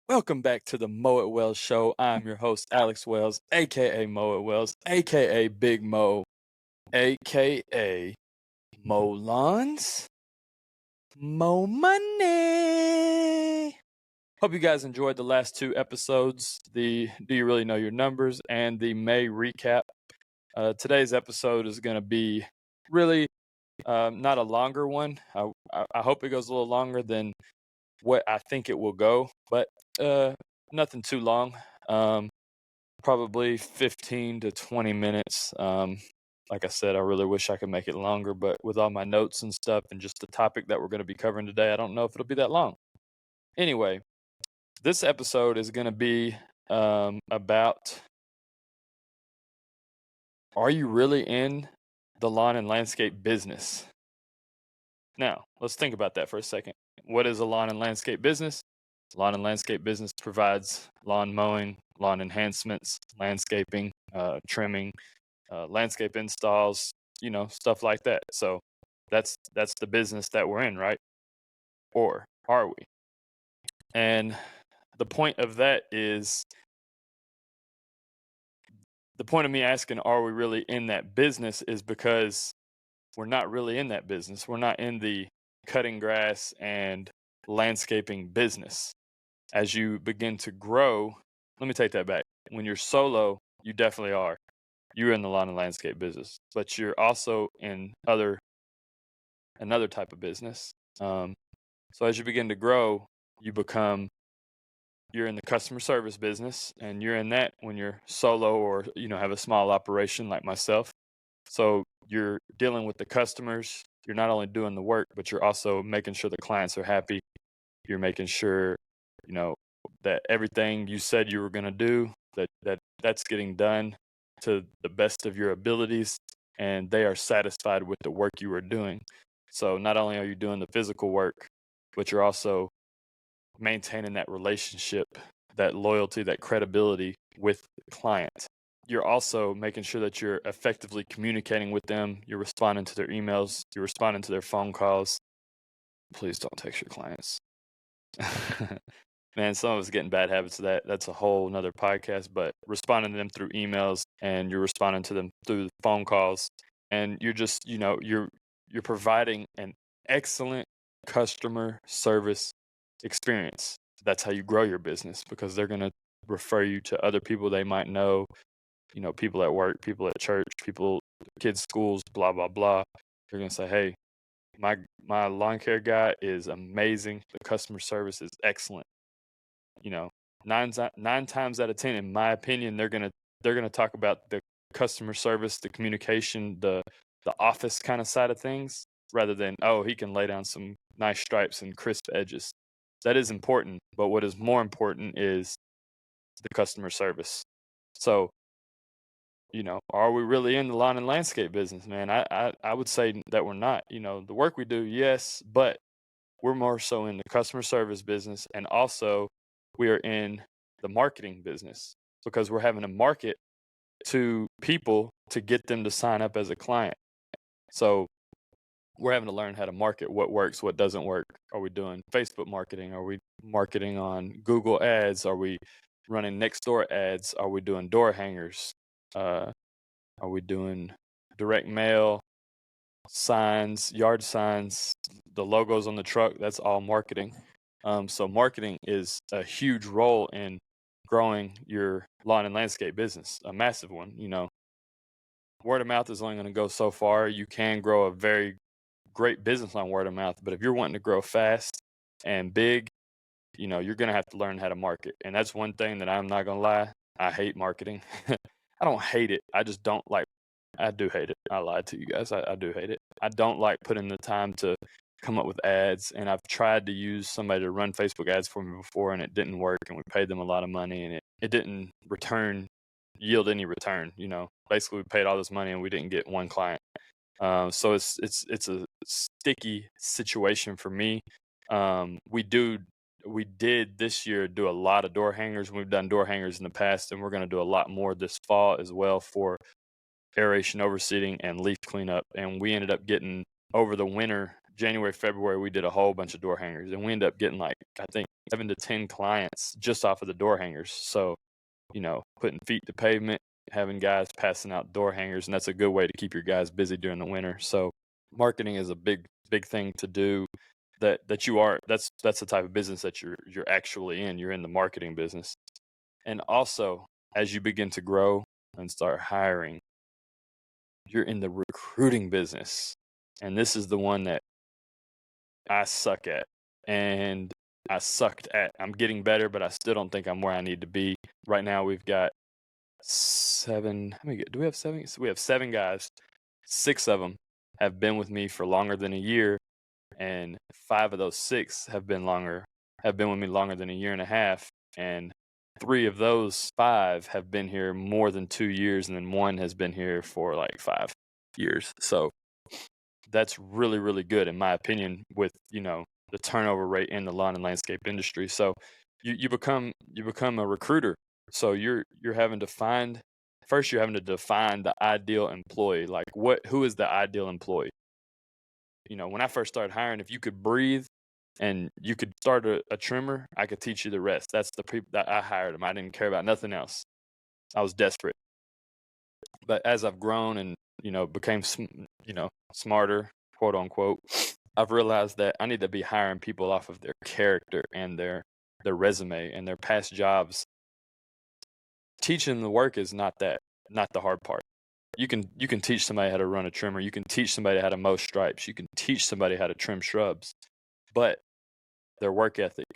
Welcome back to the Mow It Wells Show. I'm your host, Alex Wells, aka Mow It Wells, aka Big Mo, aka Mo Lawns, Mo Money. Hope you guys enjoyed the last two episodes, the Do You Really Know Your Numbers and the May recap. Today's episode is going to be really not a longer one. I hope it goes a little longer than what I think it will go, but nothing too long. Probably 15 to 20 minutes. Like I said, I really wish I could make it longer, but with all my notes and stuff and just the topic that we're going to be covering today, I don't know if it'll be that long. Anyway, this episode is going to be about, are you really in the lawn and landscape business? Now, let's think about that for a second. What is a lawn and landscape business? Lawn and landscape business provides lawn mowing, lawn enhancements, landscaping, trimming, landscape installs, stuff like that. So that's the business that we're in, right? Or are we? And the point of that is, the point of me asking, are we really in that business, is because we're not really in that business. We're not in the cutting grass and landscaping business. As you begin to grow, let me take that back. When you're solo, you definitely are. You're in the lawn and landscape business, but you're also in another type of business. So as you begin to grow, you're in the customer service business, and you're in that when you're solo or have a small operation like myself. So you're dealing with the customers. You're not only doing the work, but you're also making sure the clients are happy. You're making sure that everything you said you were going to do, that's getting done to the best of your abilities, and they are satisfied with the work you are doing. So not only are you doing the physical work, but you're also maintaining that relationship, that loyalty, that credibility with the client. You're also making sure that you're effectively communicating with them. You're responding to their emails. You're responding to their phone calls. Please don't text your clients. Man, some of us getting bad habits of that. That's a whole nother podcast, but responding to them through emails, and you're responding to them through phone calls, and you're just, you're providing an excellent customer service experience. That's how you grow your business, because they're going to refer you to other people they might know, people at work, people at church, people, kids' schools, blah, blah, blah. They're going to say, hey, my lawn care guy is amazing. The customer service is excellent. Nine times out of 10, in my opinion, they're gonna talk about the customer service, the communication, the office kind of side of things, rather than, oh, he can lay down some nice stripes and crisp edges. That is important, but what is more important is the customer service. So, are we really in the lawn and landscape business, man? I would say that we're not. The work we do, yes, but we're more so in the customer service business, and also we are in the marketing business, because we're having to market to people to get them to sign up as a client. So we're having to learn how to market, what works, what doesn't work. Are we doing Facebook marketing? Are we marketing on Google ads? Are we running next door ads? Are we doing door hangers? Are we doing direct mail, signs, yard signs, the logos on the truck? That's all marketing. So marketing is a huge role in growing your lawn and landscape business, a massive one. Word of mouth is only going to go so far. You can grow a very great business on word of mouth, but if you're wanting to grow fast and big, you're going to have to learn how to market. And that's one thing that I'm not going to lie, I hate marketing. I don't hate it. I just don't like. I do hate it. I lied to you guys. I do hate it. I don't like putting the time to come up with ads, and I've tried to use somebody to run Facebook ads for me before, and it didn't work, and we paid them a lot of money, and it didn't yield any return. Basically we paid all this money and we didn't get one client. So it's a sticky situation for me. We did this year do a lot of door hangers. We've done door hangers in the past, and we're going to do a lot more this fall as well for aeration, overseeding, and leaf cleanup. And we ended up getting, over the winter, January, February, we did a whole bunch of door hangers, and we ended up getting like, I think, 7 to 10 clients just off of the door hangers. So, putting feet to pavement, having guys passing out door hangers, and that's a good way to keep your guys busy during the winter. So, marketing is a big, big thing to do. That you are. That's the type of business that you're actually in. You're in the marketing business, and also as you begin to grow and start hiring, you're in the recruiting business, and this is the one that I suck at, and I sucked at. I'm getting better, but I still don't think I'm where I need to be. Right now, we've got 7. How many? Do we have 7? So we have 7 guys. 6 of them have been with me for longer than a year, and 5 of those 6 have been with me longer than a year and a half, and 3 of those 5 have been here more than 2 years, and then 1 has been here for like 5 years. So that's really, really good in my opinion with, the turnover rate in the lawn and landscape industry. So you become a recruiter. So you're having to find first you're having to define the ideal employee. Like who is the ideal employee? When I first started hiring, if you could breathe and you could start a trimmer, I could teach you the rest. That's the people that I hired them. I didn't care about nothing else. I was desperate. But as I've grown and, became, smarter, quote unquote, I've realized that I need to be hiring people off of their character and their resume and their past jobs. Teaching the work is not the hard part. You can teach somebody how to run a trimmer. You can teach somebody how to mow stripes. You can teach somebody how to trim shrubs. But their work ethic,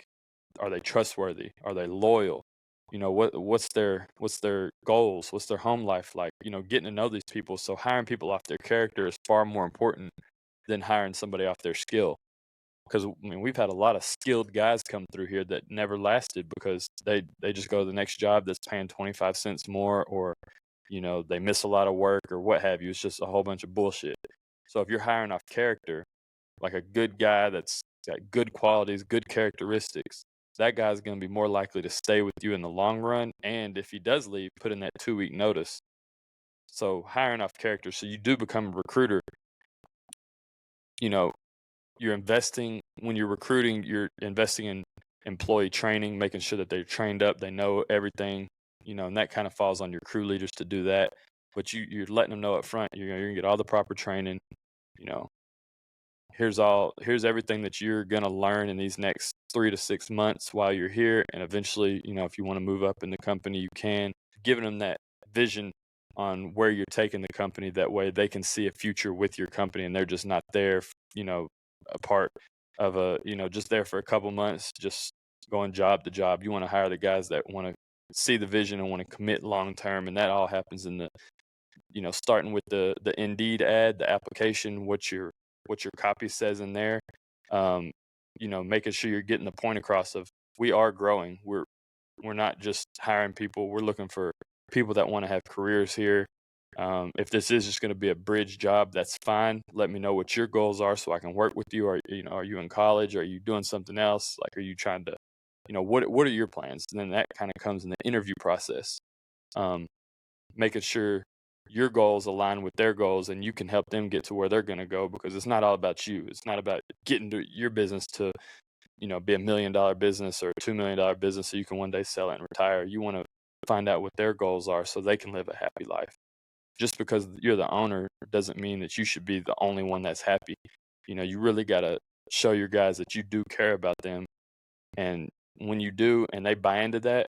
are they trustworthy? Are they loyal? What's their goals? What's their home life like? Getting to know these people. So hiring people off their character is far more important than hiring somebody off their skill. Because we've had a lot of skilled guys come through here that never lasted because they just go to the next job that's paying 25 cents more, or they miss a lot of work or what have you. It's just a whole bunch of bullshit. So if you're hiring off character, like a good guy that's got good qualities, good characteristics, that guy's going to be more likely to stay with you in the long run. And if he does leave, put in that 2-week notice. So hiring off character. So you do become a recruiter. You're investing when you're recruiting, you're investing in employee training, making sure that they're trained up, they know everything, and that kind of falls on your crew leaders to do that. But you're letting them know up front, you're going to get all the proper training. Here's everything that you're going to learn in these next 3 to 6 months while you're here. And eventually, if you want to move up in the company, you can. Giving them that vision on where you're taking the company. That way they can see a future with your company and they're just not there, a part of just there for a couple months, just going job to job. You want to hire the guys that want to see the vision and want to commit long term. And that all happens in the, starting with the Indeed ad, the application, what your copy says in there, making sure you're getting the point across of we are growing. We're not just hiring people. We're looking for people that want to have careers here. If this is just going to be a bridge job, that's fine. Let me know what your goals are so I can work with you. Are you in college? Are you doing something else? Like, are you trying to, what are your plans? And then that kind of comes in the interview process. Making sure your goals align with their goals and you can help them get to where they're going to go, because it's not all about you. It's not about getting to your business to, be $1 million business or $2 million business so you can one day sell it and retire. You want to find out what their goals are so they can live a happy life. Just because you're the owner doesn't mean that you should be the only one that's happy. You really got to show your guys that you do care about them. And when you do and they buy into that,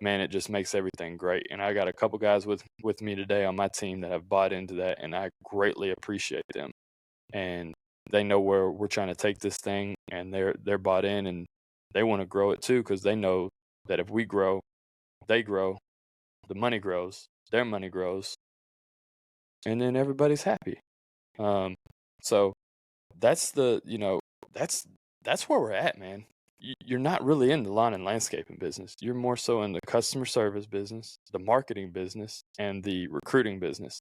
man, it just makes everything great. And I got a couple guys with me today on my team that have bought into that, and I greatly appreciate them. And they know where we're trying to take this thing, and they're bought in, and they want to grow it too, because they know that if we grow, they grow, the money grows, their money grows, and then everybody's happy. So that's that's where we're at, man. You're not really in the lawn and landscaping business. You're more so in the customer service business, the marketing business, and the recruiting business.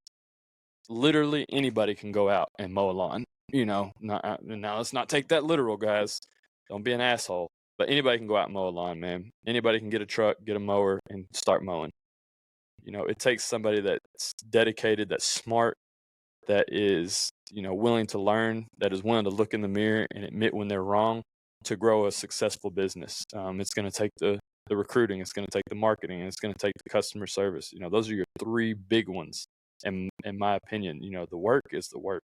Literally anybody can go out and mow a lawn. Now let's not take that literal, guys. Don't be an asshole. But anybody can go out and mow a lawn, man. Anybody can get a truck, get a mower, and start mowing. It takes somebody that's dedicated, that's smart, that is, willing to learn, that is willing to look in the mirror and admit when they're wrong to grow a successful business. It's going to take the recruiting, it's going to take the marketing, and it's going to take the customer service. Those are your three big ones. And in my opinion, the work is the work,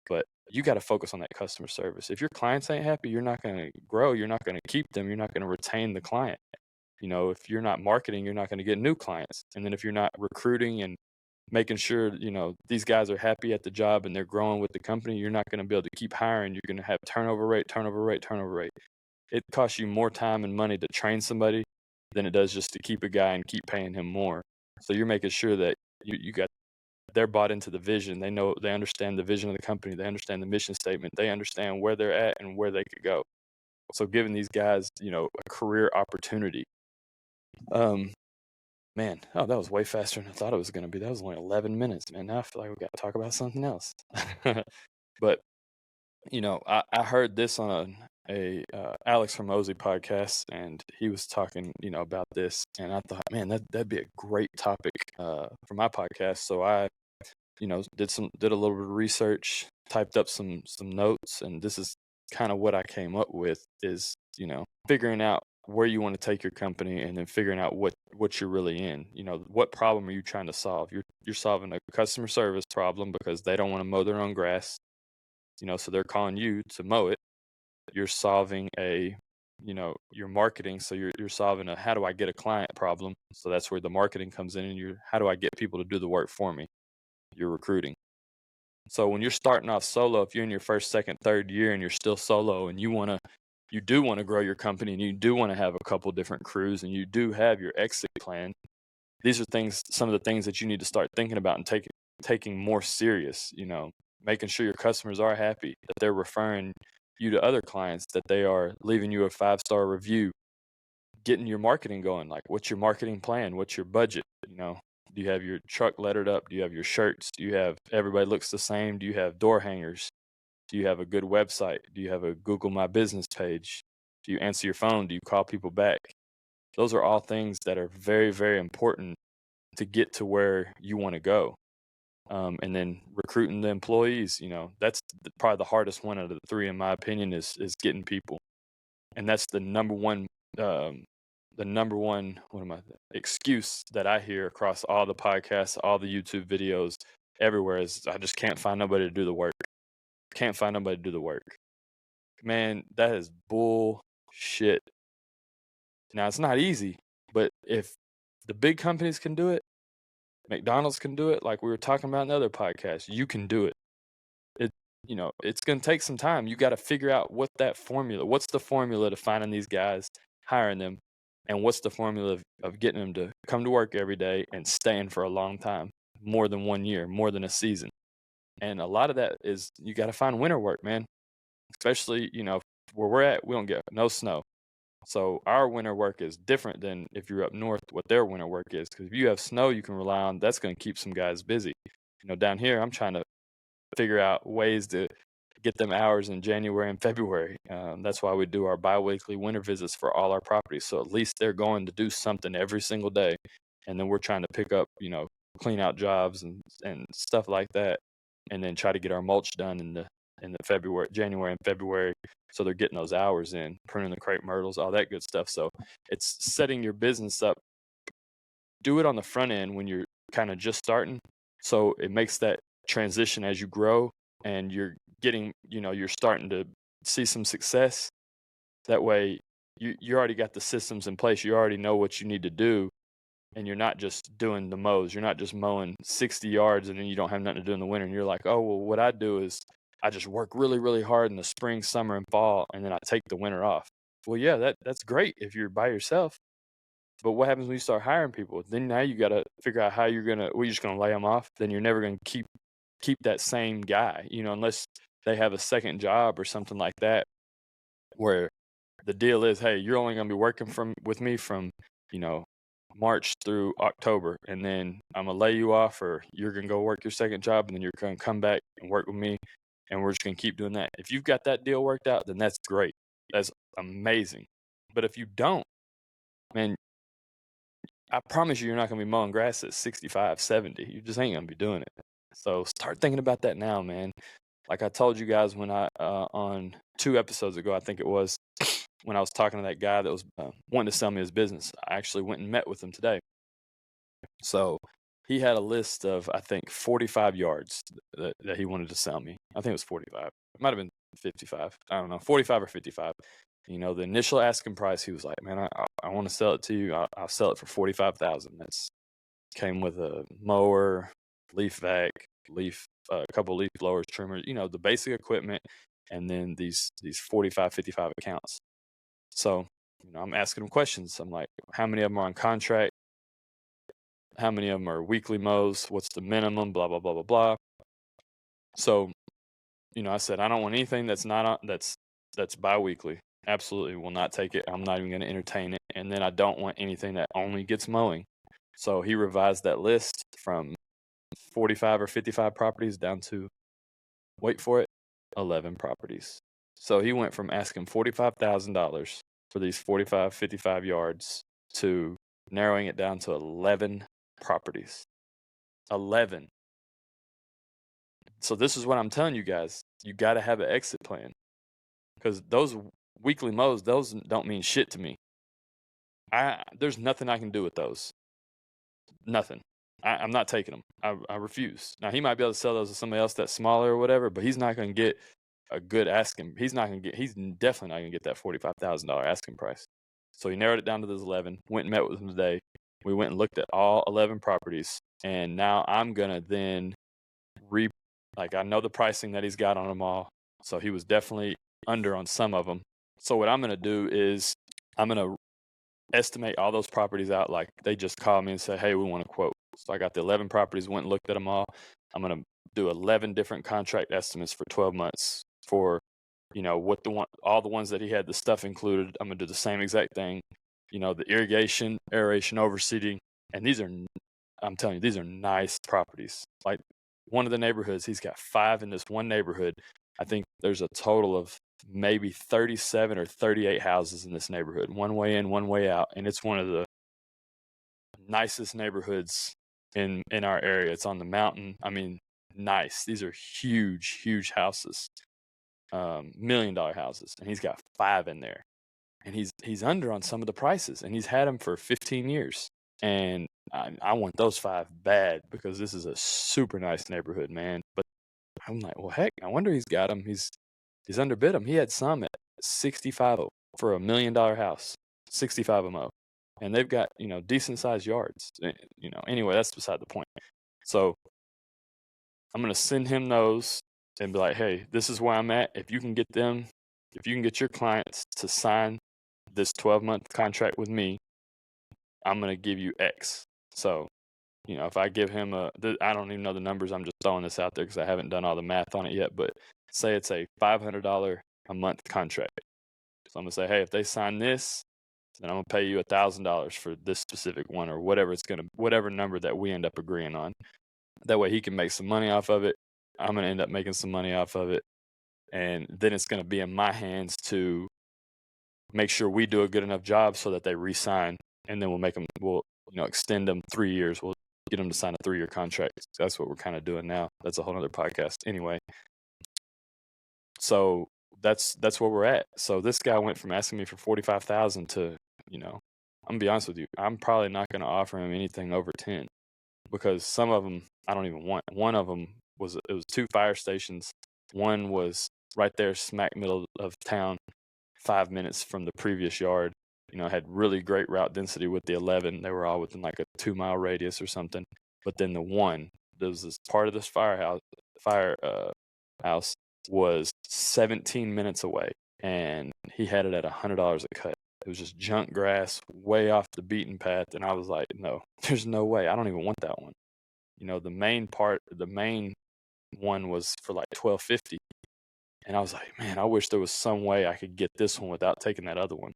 but you got to focus on that customer service. If your clients ain't happy, you're not going to grow. You're not going to keep them. You're not going to retain the client. If you're not marketing, you're not going to get new clients. And then if you're not recruiting and making sure, these guys are happy at the job and they're growing with the company, you're not going to be able to keep hiring. You're going to have turnover rate. It costs you more time and money to train somebody than it does just to keep a guy and keep paying him more. So you're making sure that they're bought into the vision. They understand the vision of the company. They understand the mission statement. They understand where they're at and where they could go. So giving these guys, a career opportunity. Man, that was way faster than I thought it was going to be. That was only 11 minutes, man. Now I feel like we got to talk about something else. But, I heard this on a Alex Hormozy podcast, and he was talking, about this, and I thought, man, that'd be a great topic for my podcast. So I, did a little bit of research, typed up some notes, and this is kind of what I came up with is, figuring out where you want to take your company and then figuring out what you're really in. What problem are you trying to solve? You're solving a customer service problem because they don't want to mow their own grass, so they're calling you to mow it. You're solving your marketing, so you're solving a how do I get a client problem. So that's where the marketing comes in, and how do I get people to do the work for me? You're recruiting. So when you're starting off solo, if you're in your first, second, third year and you're still solo and you do want to grow your company and you do want to have a couple different crews and you do have your exit plan, these are some of the things that you need to start thinking about and taking more serious, making sure your customers are happy, that they're referring you to other clients, that they are leaving you a 5-star review, getting your marketing going. Like, what's your marketing plan? What's your budget? Do you have your truck lettered up? Do you have your shirts? Do you have everybody looks the same? Do you have door hangers? Do you have a good website? Do you have a Google My Business page? Do you answer your phone? Do you call people back? Those are all things that are very, very important to get to where you want to go. And then recruiting the employees, that's probably the hardest one out of the three, in my opinion, is getting people. And that's the number one excuse that I hear across all the podcasts, all the YouTube videos, everywhere is I just can't find nobody to do the work. Can't find nobody to do the work. Man, that is bullshit. Now, it's not easy, but if the big companies can do it, McDonald's can do it, like we were talking about in the other podcast, you can do it. It's going to take some time. You got to figure out what's the formula to finding these guys, hiring them, and what's the formula of getting them to come to work every day and staying for a long time, more than 1 year, more than a season. And a lot of that is you got to find winter work, man. Especially, where we're at, we don't get no snow. So our winter work is different than if you're up north, what their winter work is. Because if you have snow you can rely on, that's going to keep some guys busy. Down here, I'm trying to figure out ways to get them hours in January and February. That's why we do our bi-weekly winter visits for all our properties. So at least they're going to do something every single day. And then we're trying to pick up, clean out jobs and stuff like that. And then try to get our mulch done in the January and February. So they're getting those hours in, pruning the crepe myrtles, all that good stuff. So it's setting your business up. Do it on the front end when you're kind of just starting. So it makes that transition as you grow and you're getting, you're starting to see some success. That way you already got the systems in place. You already know what you need to do. And you're not just doing the mows. You're not just mowing 60 yards and then you don't have nothing to do in the winter. And you're like, oh, well, what I do is I just work really, really hard in the spring, summer, and fall, and then I take the winter off. Well, yeah, that's great if you're by yourself. But what happens when you start hiring people? Then now you got to figure out how you're just going to lay them off. Then you're never going to keep that same guy, unless they have a second job or something like that, where the deal is, hey, you're only going to be working with me from, March through October, and then I'm going to lay you off, or you're going to go work your second job, and then you're going to come back and work with me, and we're just going to keep doing that. If you've got that deal worked out, then that's great. That's amazing. But if you don't, man, I promise you're not going to be mowing grass at 65, 70. You just ain't going to be doing it. So start thinking about that now, man. Like I told you guys when I on 2 episodes ago, I think it was, when I was talking to that guy that was wanting to sell me his business. I actually went and met with him today. So he had a list of, I think, 45 yards that he wanted to sell me. I think it was 45. It might have been 55. I don't know, 45 or 55. The initial asking price, he was like, "Man, I want to sell it to you. I'll sell it for 45,000." That's came with a mower, leaf vac, a couple leaf blowers, trimmers, the basic equipment, and then these 45, 55 accounts. So, I'm asking him questions. I'm like, how many of them are on contract? How many of them are weekly mows? What's the minimum? Blah, blah, blah, blah, blah. So, I said, I don't want anything that's not on, that's bi-weekly. Absolutely will not take it. I'm not even going to entertain it. And then I don't want anything that only gets mowing. So he revised that list from 45 or 55 properties down to, wait for it, 11 properties. So he went from asking $45,000 for these 45, 55 yards to narrowing it down to 11 properties. 11. So this is what I'm telling you guys. You got to have an exit plan, because those weekly mows, those don't mean shit to me. There's nothing I can do with those. Nothing. I'm not taking them. I refuse. Now he might be able to sell those to somebody else that's smaller or whatever, but he's not going to get a good asking. He's definitely not going to get that $45,000 asking price. So he narrowed it down to those 11. Went and met with him today. We went and looked at all 11 properties, and now I'm gonna then I know the pricing that he's got on them all. So he was definitely under on some of them. So what I'm gonna do is I'm gonna estimate all those properties out. Like they just call me and say, "Hey, we want a quote." So I got the 11 properties, went and looked at them all. I'm gonna do 11 different contract estimates for 12 months for, all the ones that he had the stuff included. I'm gonna do the same exact thing. The irrigation, aeration, overseeding, and I'm telling you, these are nice properties. Like one of the neighborhoods, he's got 5 in this one neighborhood. I think there's a total of maybe 37 or 38 houses in this neighborhood, one way in, one way out, and it's one of the nicest neighborhoods in our area. It's on the mountain. I mean, nice. These are huge houses, $1 million houses, and he's got 5 in there, and he's under on some of the prices, and he's had them for 15 years. And I want those 5 bad, because this is a super nice neighborhood, man. But I'm like, well, heck, I wonder he's got them. He's underbid them. He had some at 65 for $1 million house, 65 of them, and they've got decent sized yards. Anyway, that's beside the point. So I'm gonna send him those and be like, hey, this is where I'm at. If you can get your clients to sign this 12-month contract with me, I'm gonna give you X. So if I give him I don't even know the numbers. I'm just throwing this out there because I haven't done all the math on it yet. But say it's a $500 a month contract. So I'm gonna say, hey, if they sign this, then I'm gonna pay you $1,000 for this specific one, or whatever number that we end up agreeing on. That way he can make some money off of it. I'm gonna end up making some money off of it, and then it's gonna be in my hands to make sure we do a good enough job so that they re-sign, and then we'll extend them 3 years. We'll get them to sign a 3-year contract. That's what we're kind of doing now. That's a whole other podcast. Anyway, so that's where we're at. So this guy went from asking me for 45,000 to, I'm gonna be honest with you, I'm probably not gonna offer him anything over 10, because some of them I don't even want. One of them was 2 fire stations. One was right there smack middle of town, 5 minutes from the previous yard. Had really great route density with the 11. They were all within like a 2-mile radius or something. But then the one, there was this part of this firehouse was 17 minutes away, and he had it at $100 a cut. It was just junk grass, way off the beaten path, and I was like, no, there's no way. I don't even want that one. The main one was for like $1,250, and I was like, man, I wish there was some way I could get this one without taking that other one.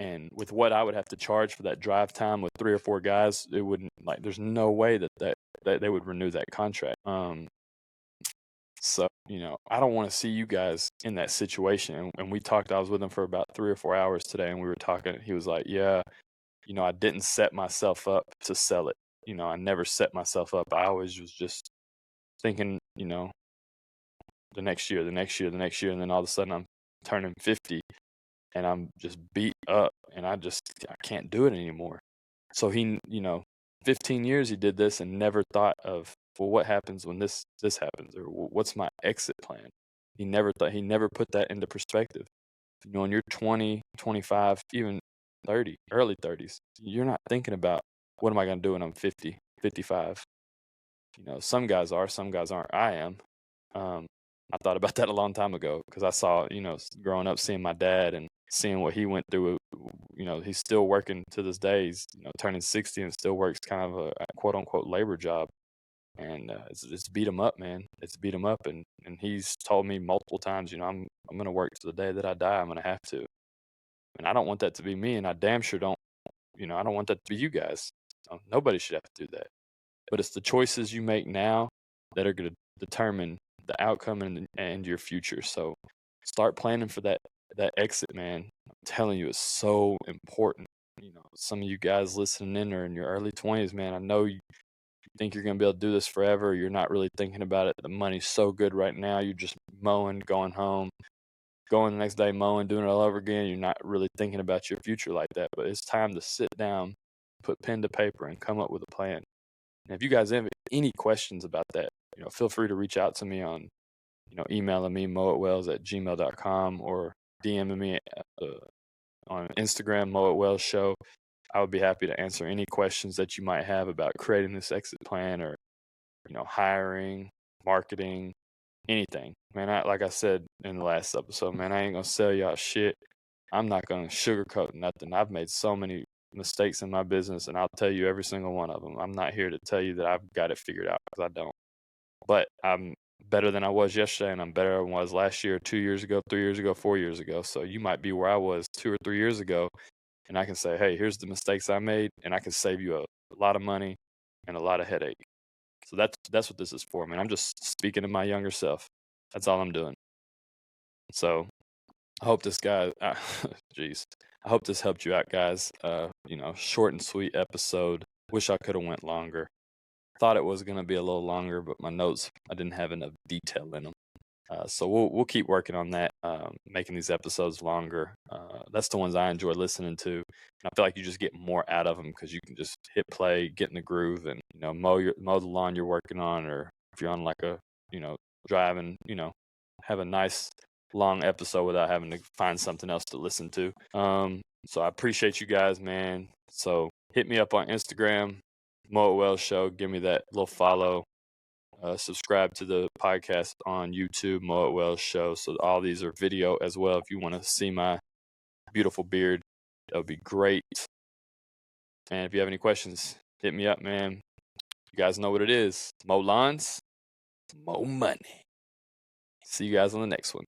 And with what I would have to charge for that drive time with 3 or 4 guys, it wouldn't, there's no way that they would renew that contract. So, I don't want to see you guys in that situation. And we talked, I was with him for about 3 or 4 hours today, and we were talking. He was like, yeah, I didn't set myself up to sell it. I never set myself up. I always was just thinking, the next year, the next year, the next year, and then all of a sudden I'm turning 50 and I'm just beat up and I can't do it anymore. So he, 15 years he did this and never thought of, well, what happens when this happens, or what's my exit plan? He never put that into perspective. When you're 20, 25, even 30, early 30s, you're not thinking about what am I going to do when I'm 50, 55. Some guys are, some guys aren't. I am. I thought about that a long time ago because I saw, growing up, seeing my dad and seeing what he went through. He's still working to this day. He's, turning 60 and still works kind of a quote unquote labor job. And it's beat him up, man. It's beat him up. And he's told me multiple times, I'm going to work to the day that I die. I'm going to have to. And I don't want that to be me. And I damn sure don't, I don't want that to be you guys. Nobody should have to do that. But it's the choices you make now that are going to determine the outcome and your future. So start planning for that exit, man. I'm telling you, it's so important. Some of you guys listening in are in your early 20s, man. I know you think you're going to be able to do this forever. You're not really thinking about it. The money's so good right now. You're just mowing, going home, going the next day mowing, doing it all over again. You're not really thinking about your future like that. But it's time to sit down, put pen to paper, and come up with a plan. And if you guys have any questions about that, feel free to reach out to me on, emailing me, moatwells@gmail.com, or DMing me on Instagram, moatwells show. I would be happy to answer any questions that you might have about creating this exit plan, or, hiring, marketing, anything. Man, like I said in the last episode, man, I ain't going to sell y'all shit. I'm not going to sugarcoat nothing. I've made so many mistakes in my business, and I'll tell you every single one of them. I'm not here to tell you that I've got it figured out, because I don't. But I'm better than I was yesterday, and I'm better than I was last year, 2 years ago, 3 years ago, 4 years ago. So you might be where I was 2 or 3 years ago, and I can say, hey, here's the mistakes I made, and I can save you a lot of money and a lot of headache. So that's what this is for, man. I'm just speaking to my younger self. That's all I'm doing. So I hope this guy, jeez, I hope this helped you out, guys. Short and sweet episode. Wish I could have went longer. Thought it was going to be a little longer, but my notes, I didn't have enough detail in them. So we'll keep working on that, making these episodes longer. That's the ones I enjoy listening to. And I feel like you just get more out of them because you can just hit play, get in the groove, and mow the lawn you're working on, or if you're on like a driving, have a nice long episode without having to find something else to listen to. So I appreciate you guys, man. So hit me up on Instagram, Mo Wells Show. Give me that little follow. Subscribe to the podcast on YouTube, Mo Wells Show. So all these are video as well. If you want to see my beautiful beard, that would be great. And if you have any questions, hit me up, man. You guys know what it is. Mo lawns, mo money. See you guys on the next one.